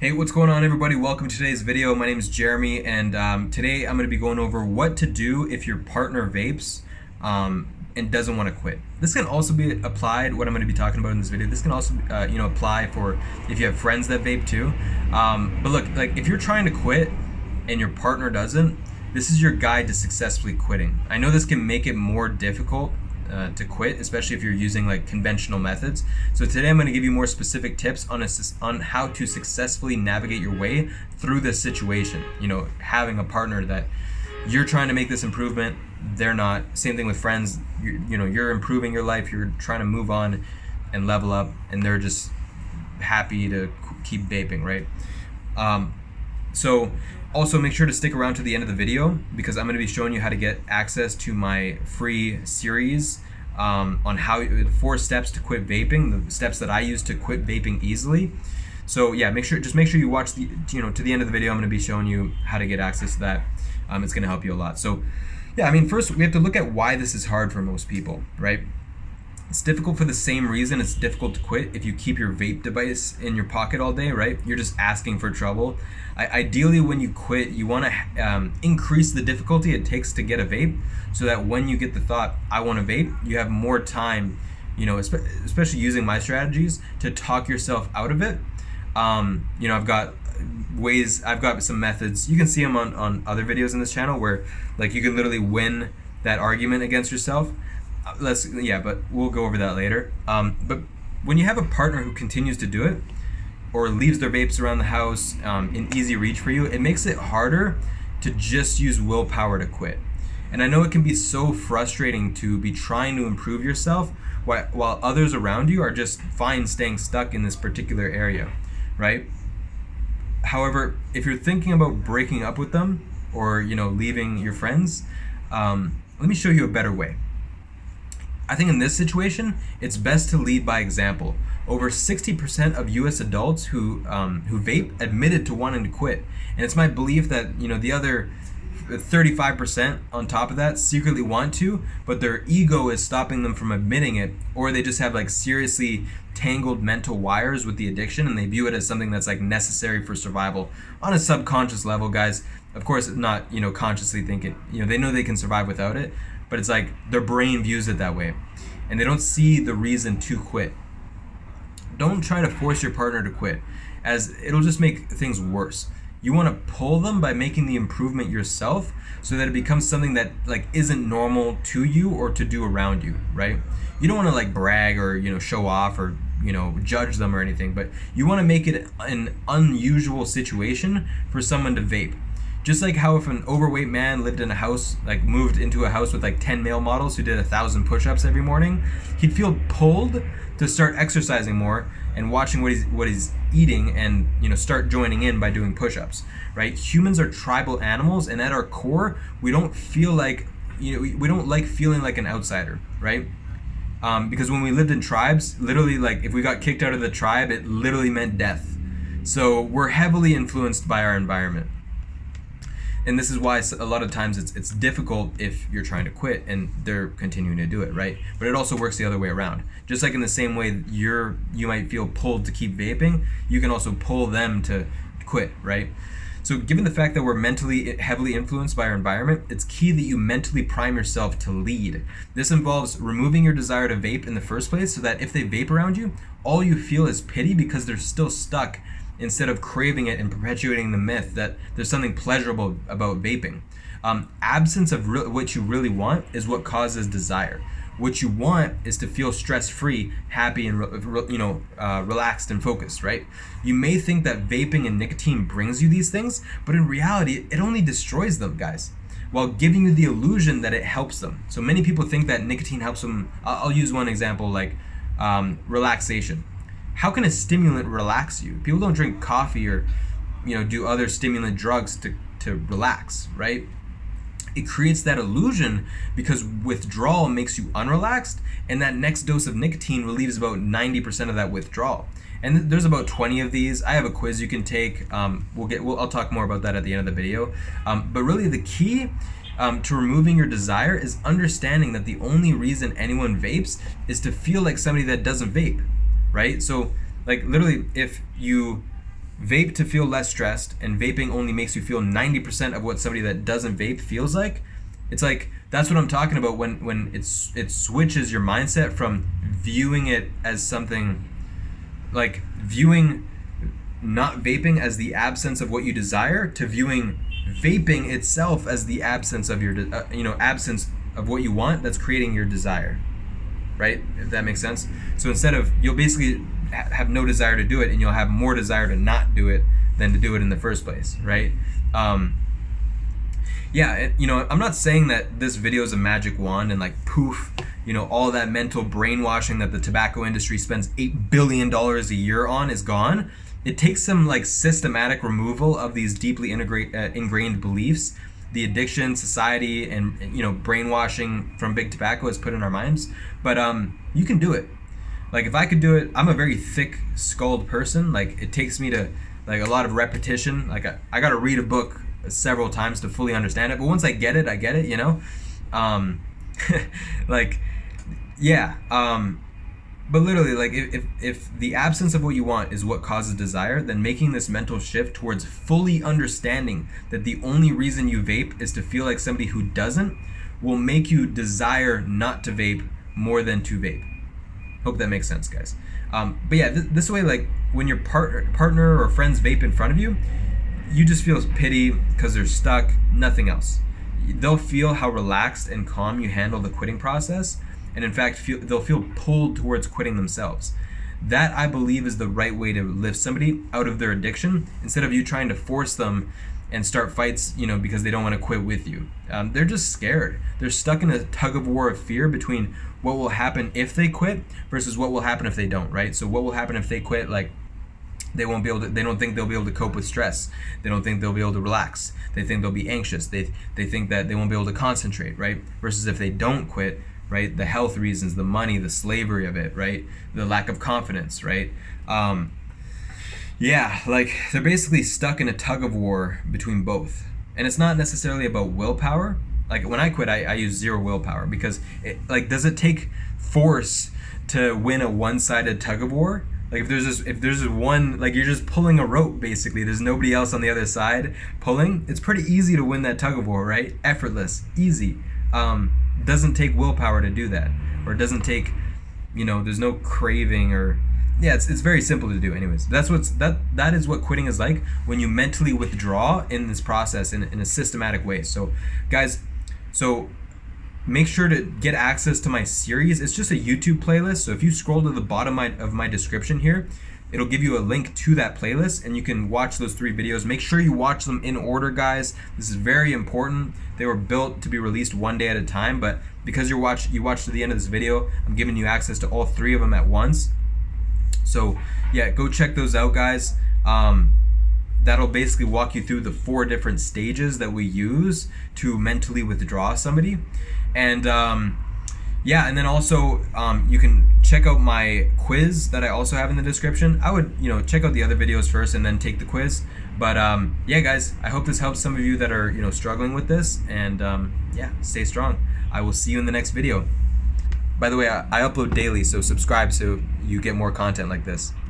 Hey, what's going on everybody? Welcome to today's video. My name is Jeremy and today I'm going to be going over what to do if your partner vapes and doesn't want to quit. This can also be applied, what I'm going to be talking about in this video, this can also apply for if you have friends that vape too. But look, like if you're trying to quit and your partner doesn't, this is your guide to successfully quitting. I know this can make it more difficult to quit, especially if you're using like conventional methods. So today I'm going to give you more specific tips on how to successfully navigate your way through this situation. You know, having a partner that you're trying to make this improvement, they're not. Same thing with friends. You're improving your life, you're trying to move on and level up, and they're just happy to keep vaping, right? So also make sure to stick around to the end of the video because I'm going to be showing you how to get access to my free series on how 4 steps to quit vaping, the steps that I use to quit vaping easily. So yeah, make sure you watch to the end of the video. I'm going to be showing you how to get access to that. It's going to help you a lot. So yeah, I mean, first we have to look at why this is hard for most people, right? It's difficult for the same reason it's difficult to quit if you keep your vape device in your pocket all day, right? You're just asking for trouble. Ideally, when you quit, you want to increase the difficulty it takes to get a vape so that when you get the thought, I want to vape, you have more time, especially using my strategies to talk yourself out of it. I've got some methods. You can see them on other videos in this channel where like you can literally win that argument against yourself. But we'll go over that later. But when you have a partner who continues to do it or leaves their vapes around the house in easy reach for you, it makes it harder to just use willpower to quit. And I know it can be so frustrating to be trying to improve yourself while others around you are just fine staying stuck in this particular area, right? However, if you're thinking about breaking up with them or leaving your friends, let me show you a better way. I think in this situation, it's best to lead by example. Over 60% of U.S. adults who vape admitted to wanting to quit, and it's my belief that the other 35% on top of that secretly want to, but their ego is stopping them from admitting it, or they just have like seriously tangled mental wires with the addiction, and they view it as something that's like necessary for survival on a subconscious level, guys. Of course, not consciously thinking. They know they can survive without it. But it's like their brain views it that way and they don't see the reason to quit. Don't try to force your partner to quit, as it'll just make things worse. You want to pull them by making the improvement yourself so that it becomes something that like isn't normal to you or to do around you, right? You don't want to like brag or show off or judge them or anything, but you want to make it an unusual situation for someone to vape. Just like how if an overweight man lived in a house, like moved into a house with like 10 male models who did 1,000 push-ups every morning, he'd feel pulled to start exercising more and watching what he's eating and start joining in by doing push-ups, right? Humans are tribal animals, and at our core, we don't feel like we don't like feeling like an outsider, right? Because when we lived in tribes, literally like if we got kicked out of the tribe, it literally meant death. So we're heavily influenced by our environment. And this is why a lot of times it's difficult if you're trying to quit and they're continuing to do it, right? But it also works the other way around. Just like in the same way you might feel pulled to keep vaping, you can also pull them to quit, right? So given the fact that we're mentally heavily influenced by our environment, it's key that you mentally prime yourself to lead. This involves removing your desire to vape in the first place so that if they vape around you, all you feel is pity because they're still stuck, instead of craving it and perpetuating the myth that there's something pleasurable about vaping. Absence of what you really want is what causes desire. What you want is to feel stress-free, happy, and relaxed and focused, right? You may think that vaping and nicotine brings you these things, but in reality, it only destroys them, guys, while giving you the illusion that it helps them. So many people think that nicotine helps them. I'll use one example, like relaxation. How can a stimulant relax you? People don't drink coffee or do other stimulant drugs to relax, right? It creates that illusion because withdrawal makes you unrelaxed, and that next dose of nicotine relieves about 90% of that withdrawal. And there's about 20 of these. I have a quiz you can take. I'll talk more about that at the end of the video. But really the key to removing your desire is understanding that the only reason anyone vapes is to feel like somebody that doesn't vape, right? So like literally if you vape to feel less stressed, and vaping only makes you feel 90% of what somebody that doesn't vape feels like. It's like, that's what I'm talking about when it switches your mindset from viewing it as something, like viewing not vaping as the absence of what you desire, to viewing vaping itself as the absence of your absence of what you want that's creating your desire, right? If that makes sense. So instead of, you'll basically have no desire to do it, and you'll have more desire to not do it than to do it in the first place, right? I'm not saying that this video is a magic wand and like poof, all that mental brainwashing that the tobacco industry spends $8 billion a year on is gone. It takes some like systematic removal of these deeply ingrained beliefs, the addiction, society, and brainwashing from big tobacco has put in our minds. But you can do it. Like if I could do it, I'm a very thick-skulled person. Like it takes me to like a lot of repetition. Like I got to read a book several times to fully understand it. But once I get it, I get it. But literally, like if the absence of what you want is what causes desire, then making this mental shift towards fully understanding that the only reason you vape is to feel like somebody who doesn't will make you desire not to vape more than to vape. Hope that makes sense, guys. But yeah, this way, like when your partner or friends vape in front of you, you just feel pity because they're stuck, nothing else. They'll feel how relaxed and calm you handle the quitting process. And in fact, they'll feel pulled towards quitting themselves. That, I believe, is the right way to lift somebody out of their addiction, instead of you trying to force them and start fights, because they don't want to quit with you. They're just scared. They're stuck in a tug of war of fear between what will happen if they quit versus what will happen if they don't, right? So what will happen if they quit? Like, they don't think they'll be able to cope with stress. They don't think they'll be able to relax. They think they'll be anxious. They think that they won't be able to concentrate, right? Versus if they don't quit, right? The health reasons, the money, the slavery of it, right? The lack of confidence, right? Like they're basically stuck in a tug of war between both. And it's not necessarily about willpower. Like when I quit, I use zero willpower because does it take force to win a one-sided tug of war? Like if there's this one, like you're just pulling a rope basically, there's nobody else on the other side pulling, it's pretty easy to win that tug of war, right? Effortless, easy. Doesn't take willpower to do that, or it doesn't take, there's no craving, or it's very simple to do anyways. That is what quitting is like when you mentally withdraw in this process in a systematic way. So guys, make sure to get access to my series. It's just a YouTube playlist, so if you scroll to the bottom of my description here, it'll give you a link to that playlist and you can watch those 3 videos. Make sure you watch them in order, guys. This is very important. They were built to be released one day at a time, but because you watch to the end of this video, I'm giving you access to all 3 of them at once. So yeah, go check those out, guys. That'll basically walk you through the 4 different stages that we use to mentally withdraw somebody. And and then also you can check out my quiz that I also have in the description. I would check out the other videos first and then take the quiz. But yeah, guys, I hope this helps some of you that are struggling with this. And stay strong. I will see you in the next video. By the way, I upload daily, so subscribe so you get more content like this.